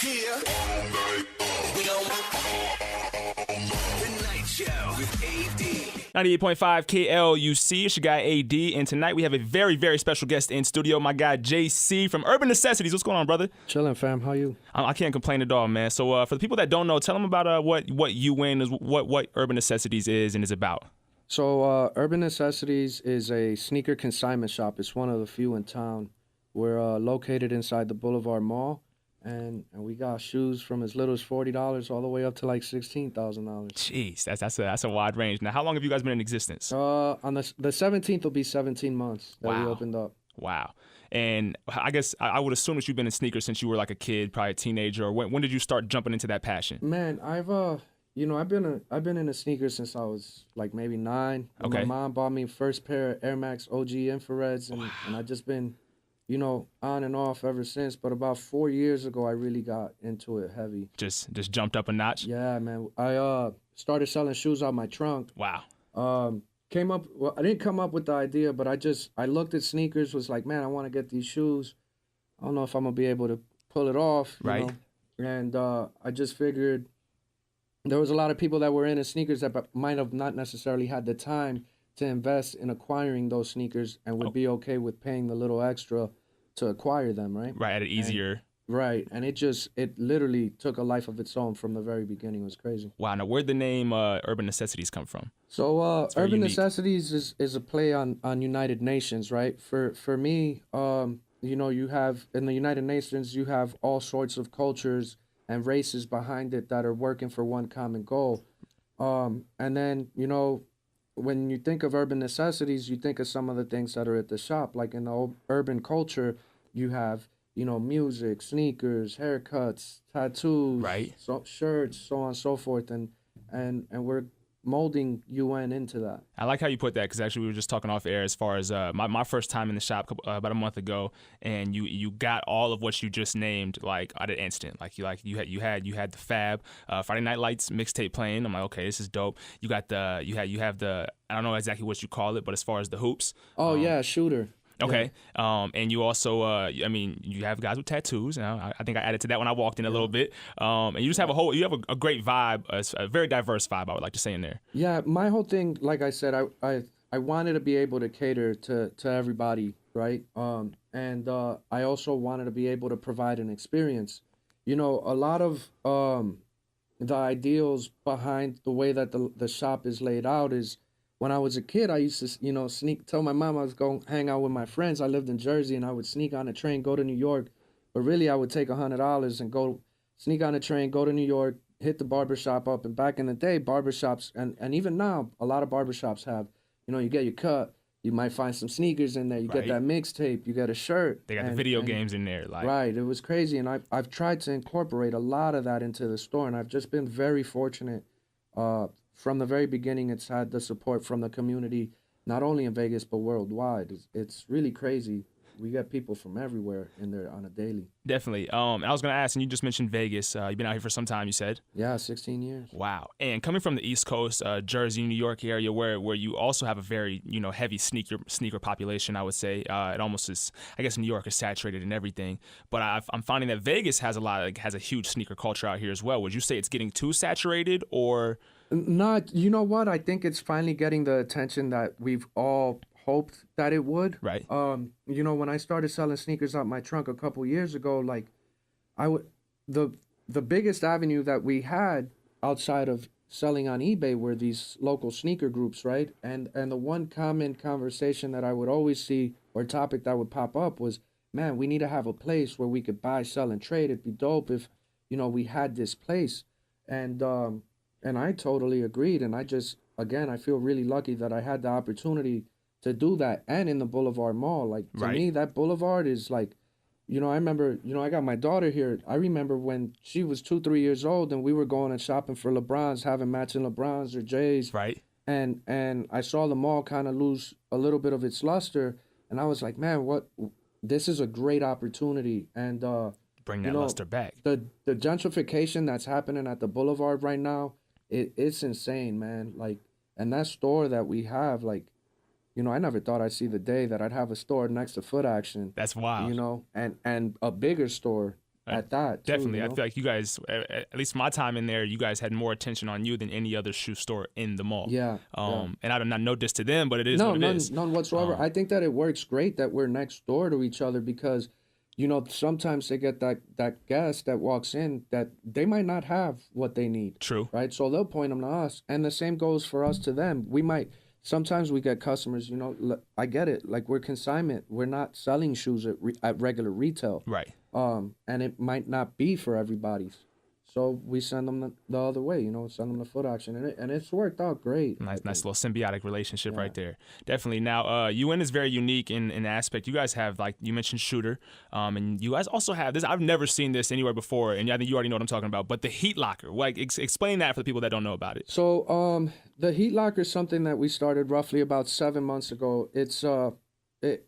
The Night Show with AD. 98.5 KLUC, it's your guy AD, and tonight we have a very, very special guest in studio, my guy Jaysse from Urban Necessities. What's going on, brother? Chilling, fam. How you? I can't complain at all, man. So for the people that don't know, tell them about what UN is, what Urban Necessities is and is about. So Urban Necessities is a sneaker consignment shop. It's one of the few in town. We're located inside the Boulevard Mall, and we got shoes from as little as $40 all the way up to like $16,000. Jeez, that's a wide range. Now, how long have you guys been in existence? On the 17th will be 17 months that we opened up. Wow. And I guess I would assume that you've been in sneakers since you were like a kid, probably a teenager. Or when did you start jumping into that passion? Man, I've been in the sneakers since I was like maybe 9. Okay. My mom bought me first pair of Air Max OG Infrareds, and I just been, on and off ever since. But about 4 years ago, I really got into it heavy. Just jumped up a notch? Yeah, man. I started selling shoes out my trunk. Wow. I didn't come up with the idea, but I looked at sneakers, was like, man, I want to get these shoes. I don't know if I'm going to be able to pull it off. Right. And I just figured there was a lot of people that were into sneakers that might have not necessarily had the time to invest in acquiring those sneakers and would be okay with paying the little extra to acquire them, right? Right, at an easier. Right, and it literally took a life of its own from the very beginning. It was crazy. Wow, now where'd the name Urban Necessities come from? So Urban unique. Necessities is a play on United Nations, right? For me, you have, in the United Nations, you have all sorts of cultures and races behind it that are working for one common goal. And then, when you think of Urban Necessities, you think of some of the things that are at the shop. Like in the urban culture, you have, music, sneakers, haircuts, tattoos, right, shirts, so on and so forth. And we're molding UN into that. I like how you put that, because actually we were just talking off air as far as my first time in the shop about a month ago, and you got all of what you just named like at an instant. Like you had the Fab Friday Night Lights mixtape playing. I'm like, okay, this is dope. You got you have the, I don't know exactly what you call it, but as far as the hoops. Oh yeah, shooter. Okay, yeah. And you also, you have guys with tattoos. I think I added to that when I walked in a little bit. And you just have a great vibe, a very diverse vibe, I would like to say in there. Yeah, my whole thing, like I said, I wanted to be able to cater to everybody, right? And I also wanted to be able to provide an experience. A lot of the ideals behind the way that the shop is laid out is, when I was a kid, I used to, tell my mom I was going to hang out with my friends. I lived in Jersey, and I would sneak on a train, go to New York. But really, I would take $100 and go sneak on a train, go to New York, hit the barbershop up. And back in the day, barbershops, and even now, a lot of barbershops have, you get your cut. You might find some sneakers in there. You get that mixtape. You get a shirt. They got the video games in there. Right. It was crazy. And I've tried to incorporate a lot of that into the store. And I've just been very fortunate. From the very beginning, it's had the support from the community, not only in Vegas, but worldwide. It's really crazy. We get people from everywhere in there on a daily. Definitely. I was going to ask, and you just mentioned Vegas. You've been out here for some time, you said? Yeah, 16 years. Wow. And coming from the East Coast, Jersey, New York area, where you also have a very, heavy sneaker population, I would say. It almost is, I guess New York is saturated in everything. But I'm finding that Vegas has a huge sneaker culture out here as well. Would you say it's getting too saturated, or? Not, you know what? I think it's finally getting the attention that we've all hoped that it would. Right. When I started selling sneakers out my trunk a couple years ago, the biggest avenue that we had outside of selling on eBay were these local sneaker groups, right? And the one common conversation that I would always see, or topic that would pop up, was, man, we need to have a place where we could buy, sell, and trade. It'd be dope if, we had this place. And I totally agreed. And I feel really lucky that I had the opportunity to do that, and in the Boulevard Mall. Like, to me, that Boulevard is like, I remember, I got my daughter here. I remember when she was 2-3 years old, and we were going and shopping for LeBrons, having matching LeBrons or Jays. Right. And I saw the mall kind of lose a little bit of its luster, and I was like, man, this is a great opportunity. And bring that luster back. The gentrification that's happening at the Boulevard right now, it's insane, man. Like, and that store that we have, like, I never thought I'd see the day that I'd have a store next to Foot Action. That's wild. And a bigger store at that. Too, Definitely. you I know? feel like you guys, at least my time in there, you guys had more attention on you than any other shoe store in the mall. Yeah. And I do not know this to them, but it is No, what it none, is. none whatsoever. I think that it works great that we're next door to each other because, you know, sometimes they get that guest that walks in that they might not have what they need. True. Right. So they'll point them to us, and the same goes for us to them. Sometimes we get customers. You know, I get it. Like we're consignment. We're not selling shoes at regular retail. Right. And it might not be for everybody. So we send them the other way, you know, send them the Foot Action, and it's worked out great. Nice little symbiotic relationship right there. Definitely. Now, UN is very unique in aspect. You guys have, like you mentioned, Shooter, and you guys also have this. I've never seen this anywhere before, and I think you already know what I'm talking about. But the Heat Locker, like, explain that for the people that don't know about it. So, the Heat Locker is something that we started roughly about 7 months ago. It's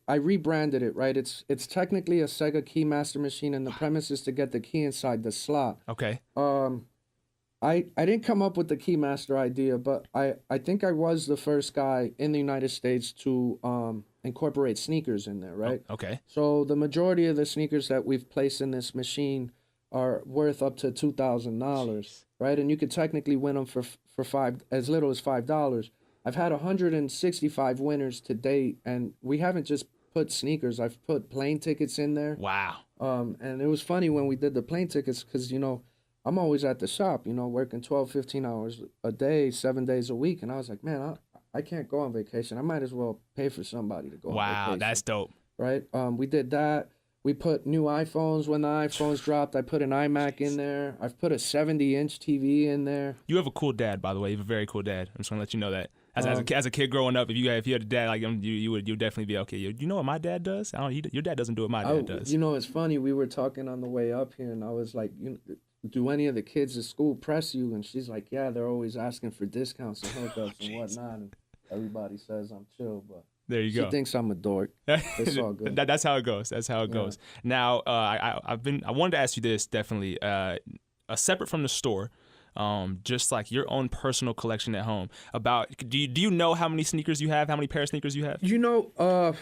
I rebranded it, right? It's technically a Sega Keymaster machine, and the premise is to get the key inside the slot. Okay. I didn't come up with the Keymaster idea, but I think I was the first guy in the United States to incorporate sneakers in there, right? Oh, okay. So the majority of the sneakers that we've placed in this machine are worth up to $2,000, right? And you could technically win them for as little as $5. I've had 165 winners to date, and we haven't just put sneakers. I've put plane tickets in there. Wow. And it was funny when we did the plane tickets because, you know, I'm always at the shop, you know, working 12, 15 hours a day, 7 days a week. And I was like, man, I can't go on vacation. I might as well pay for somebody to go on vacation. Wow, that's dope. Right? We did that. We put new iPhones when the iPhones dropped. I put an iMac in there. I've put a 70-inch TV in there. You have a cool dad, by the way. You have a very cool dad. I'm just going to let you know that. As a kid growing up, if you had a dad like him, you would definitely be okay. You know what my dad does? Your dad doesn't do what my dad does. You know, it's funny. We were talking on the way up here, and I was like, do any of the kids at school press you? And she's like, yeah, they're always asking for discounts and hookups and whatnot. And everybody says I'm chill, but there you go. She thinks I'm a dork. It's all good. That's how it goes. That's how it goes. Now, I wanted to ask you this definitely, separate from the store. Just like your own personal collection at home. Do you know how many sneakers you have? How many pair of sneakers you have? You know,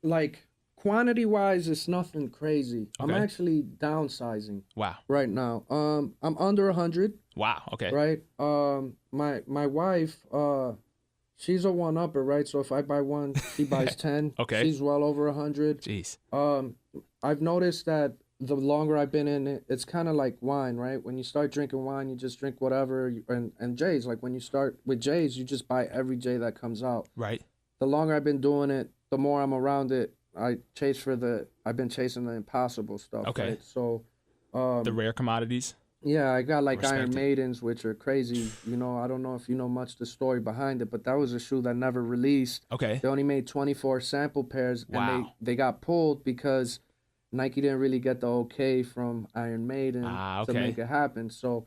like quantity wise, it's nothing crazy. Okay. I'm actually downsizing. Wow. Right now, I'm under 100. Wow. Okay. Right. My wife, she's a one-upper, right? So if I buy one, she buys 10. Okay. She's well over 100. Jeez. I've noticed that the longer I've been in it, it's kind of like wine, right? When you start drinking wine, you just drink whatever. And Jay's, like when you start with Jay's, you just buy every J that comes out. Right. The longer I've been doing it, the more I'm around it. I've been chasing the impossible stuff. Okay. Right? So, the rare commodities. Yeah, I got like Iron Respect it. Maidens, which are crazy. You know, I don't know if you know much the story behind it, but that was a shoe that never released. Okay. They only made 24 sample pairs, and Wow. they got pulled because Nike didn't really get the okay from Iron Maiden okay. to make it happen. So,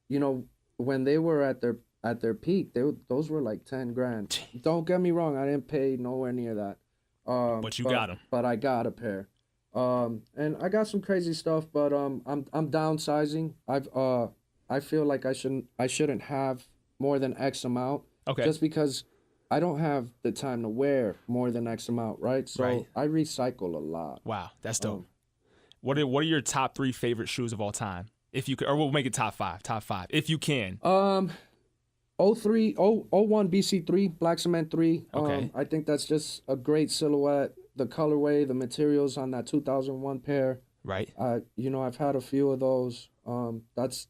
you know, when they were at their peak, those were like 10 grand. Don't get me wrong, I didn't pay nowhere near that. But you got them. But I got a pair. And I got some crazy stuff, but I'm downsizing. I feel like I shouldn't have more than X amount. Okay. Just because I don't have the time to wear more than X amount, right? So Right. I recycle a lot. Wow, that's dope. What are your top 3 favorite shoes of all time? If you could, or we'll make it top 5 if you can. 01 BC3 Black Cement 3. Okay. I think that's just a great silhouette. The colorway, the materials on that 2001 pair. Right. You know, I've had a few of those. That's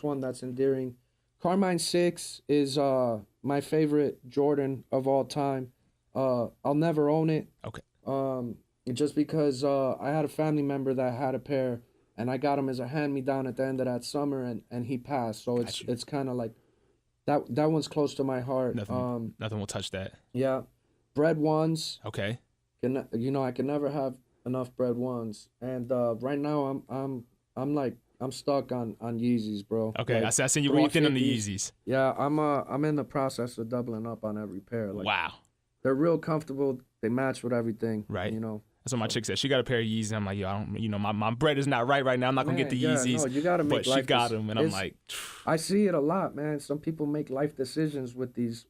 one that's endearing. Carmine 6 is my favorite Jordan of all time. I'll never own it. Okay. Just because I had a family member that had a pair, and I got him as a hand-me-down at the end of that summer, and he passed. So it's kind of like that one's close to my heart. Nothing will touch that. Yeah, Bread Ones. Okay. I can never have enough Bread Ones, and right now I'm stuck on Yeezys, bro. Okay, like I seen you walked in on the 350s. Yeezys. Yeah, I'm in the process of doubling up on every pair. Like, Wow. they're real comfortable. They match with everything. Right. You know. That's what my chick said. She got a pair of Yeezys. I'm like, yo, I don't, my bread is not right now. I'm not gonna get the Yeezys. No, you gotta make but she got them, and I'm like, I see it a lot, man. Some people make life decisions with these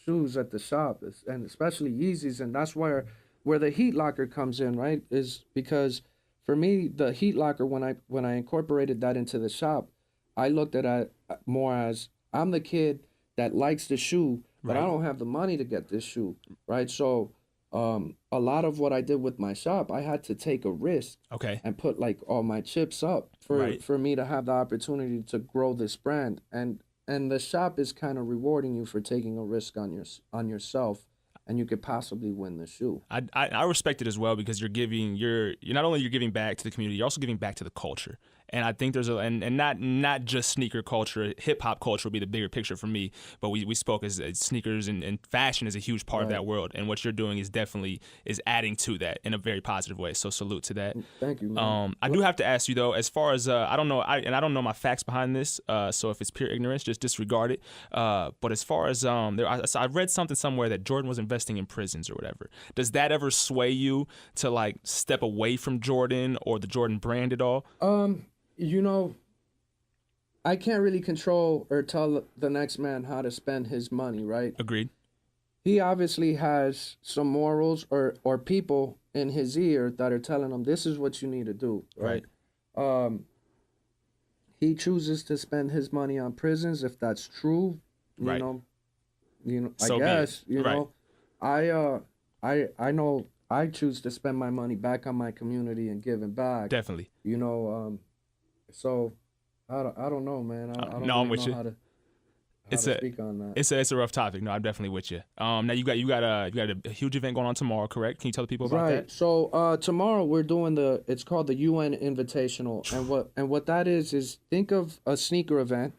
shoes at the shop, and especially Yeezys, and that's where the Heat Locker comes in, right? Is because for me, the heat locker, when I incorporated that into the shop, I looked at it more as I'm the kid that likes the shoe, but I Right. don't have the money to get this shoe, right? So a lot of what I did with my shop, I had to take a risk Okay. and put like all my chips up Right. for me to have the opportunity to grow this brand. And the shop is kind of rewarding you for taking a risk on yourself, and you could possibly win the shoe. I respect it as well because you're not only you're giving back to the community, you're also giving back to the culture. And I think there's and not just sneaker culture, hip hop culture would be the bigger picture for me. But we spoke as sneakers and fashion is a huge part of that world. And what you're doing is definitely is adding to that in a very positive way. So salute to that. Thank you, man. I do have to ask you though, as far as I don't know, I don't know my facts behind this. So if it's pure ignorance, just disregard it. But as far as I read something somewhere that Jordan was investing in prisons or whatever. Does that ever sway you to like step away from Jordan or the Jordan brand at all? You know, I can't really control or tell the next man how to spend his money, right? Agreed. He obviously has some morals or people in his ear that are telling him this is what you need to do, right? He chooses to spend his money on prisons if that's true, Right. So I be it. guess, Right. I know I choose to spend my money back on my community and giving back. Definitely. So I don't know, man. I don't No, I'm really with know you. how to It's a speak on that. it's a rough topic. No, I'm definitely with you. Now you got a huge event going on tomorrow, correct? Can you tell the people about Right. that? So tomorrow we're doing it's called the UN Invitational, and what that is think of a sneaker event,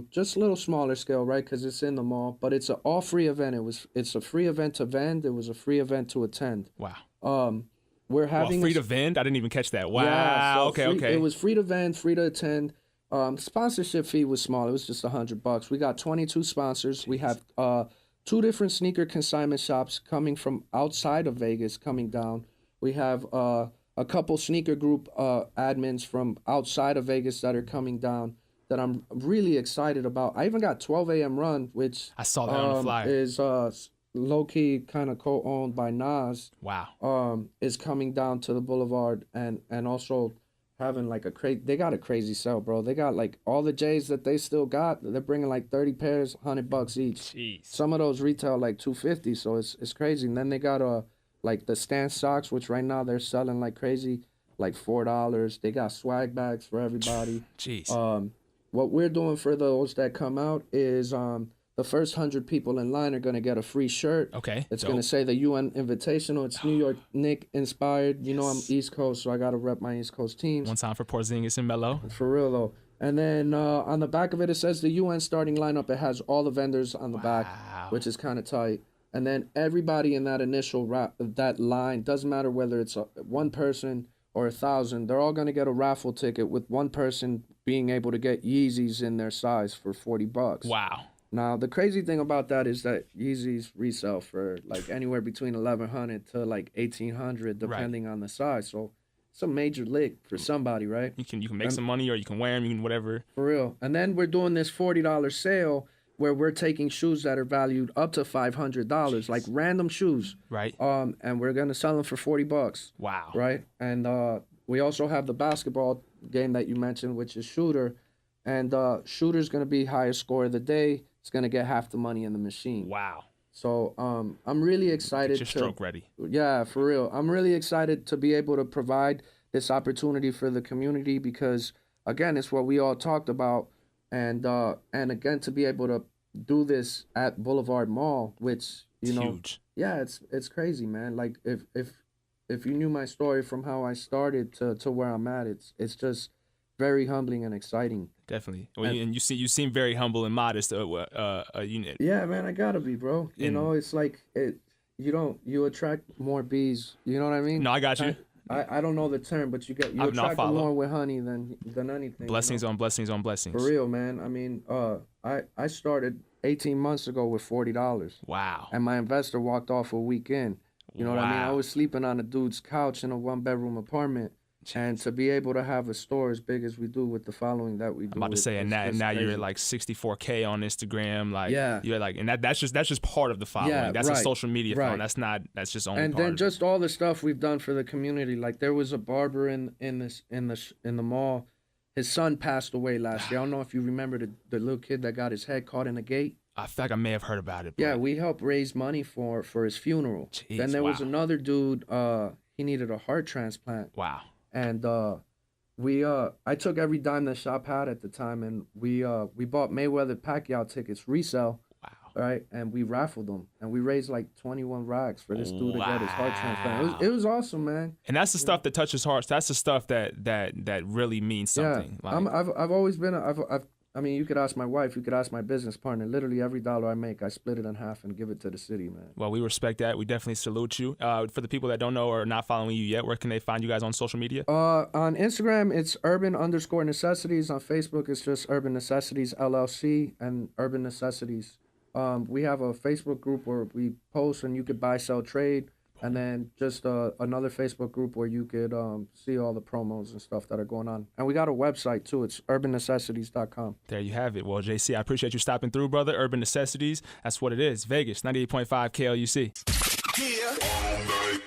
just a little smaller scale, right? Because it's in the mall, but it's an all free event. It's a free event to vend. It was a free event to attend. Wow. We're having Free to vend? I didn't even catch that. Wow. Yeah, so okay. free, Okay. It was free to vend, free to attend. Sponsorship fee was small. It was just $100. We got 22 sponsors. We have 2 different sneaker consignment shops coming from outside of Vegas coming down. We have a couple sneaker group admins from outside of Vegas that are coming down that I'm really excited about. I even got 12 a.m. Run, which I saw that on the flyer. is low key kind of co-owned by Nas. Wow. Is coming down to the boulevard and also having like they got a crazy sale, bro. They got like all the J's that they still got. They're bringing like 30 pairs, $100 each. Jeez. Some of those retail like $250, so it's crazy. And then they got like the Stance socks, which right now they're selling like crazy, like $4. They got swag bags for everybody. Jeez. What we're doing for those that come out is the first 100 people in line are going to get a free shirt. Okay. It's dope. going to say the UN Invitational. It's New York Knicks inspired. You know, I'm East Coast, so I got to rep my East Coast teams. One time for Porzingis and Melo. For real, though. And then on the back of it, it says the UN starting lineup. It has all the vendors on the back, which is kind of tight. And then everybody in that initial that line, doesn't matter whether it's one person or 1,000, they're all going to get a raffle ticket with one person being able to get Yeezys in their size for $40. Wow. Now, the crazy thing about that is that Yeezys resell for like anywhere between $1,100 to like $1,800, depending on the size. So it's a major lick for somebody, right? You can make some money, or you can wear them, you can whatever. For real. And then we're doing this $40 sale where we're taking shoes that are valued up to $500, like random shoes. Right. And we're gonna sell them for $40. Wow. Right. And we also have the basketball game that you mentioned, which is Shooter, and Shooter's gonna be highest score of the day. It's gonna get half the money in the machine. Wow. So I'm really excited. Get your stroke ready. Yeah, for real. I'm really excited to be able to provide this opportunity for the community because again, it's what we all talked about, and again to be able to do this at Boulevard Mall, which you know, huge. Yeah, it's crazy, man. Like if you knew my story from how I started to where I'm at, it's just very humbling and exciting. Definitely. Well, and you seem very humble and modest. Unit. Yeah, man, I gotta be, bro. You know, it's like you attract more bees. You know what I mean? No, I got you. I don't know the term, but you attract them more with honey than anything. Blessings on blessings on blessings. For real, man. I mean, I started 18 months ago with $40. Wow. And my investor walked off a week in. You know what I mean? I was sleeping on a dude's couch in a 1-bedroom apartment. And to be able to have a store as big as we do with the following that we do. I'm about to say, and now you're at like 64K on Instagram, like you're like, and that's just part of the following. That's a social media following. That's just only and part then of just all the stuff we've done for the community. Like there was a barber in the mall. His son passed away last year. I don't know if you remember the little kid that got his head caught in a gate. I feel like I may have heard about it. Yeah, we helped raise money for his funeral. Jeez, then there was another dude. He needed a heart transplant. Wow. And I took every dime the shop had at the time, and we bought Mayweather Pacquiao tickets resale. Wow. Right, and we raffled them, and we raised like 21 racks for this dude to get his heart transplant. It was awesome, man. And that's the stuff that touches hearts. That's the stuff that really means something. Yeah, I've always been I mean, you could ask my wife, you could ask my business partner. Literally every dollar I make, I split it in half and give it to the city, man. Well, we respect that. We definitely salute you. For the people that don't know or are not following you yet, where can they find you guys on social media? On Instagram, it's urban_necessities. On Facebook, it's just Urban Necessities LLC and Urban Necessities. We have a Facebook group where we post and you could buy, sell, trade. And then just another Facebook group where you could see all the promos and stuff that are going on. And we got a website, too. It's urbannecessities.com. There you have it. Well, JC, I appreciate you stopping through, brother. Urban Necessities, that's what it is. Vegas, 98.5 KLUC. Yeah. All night.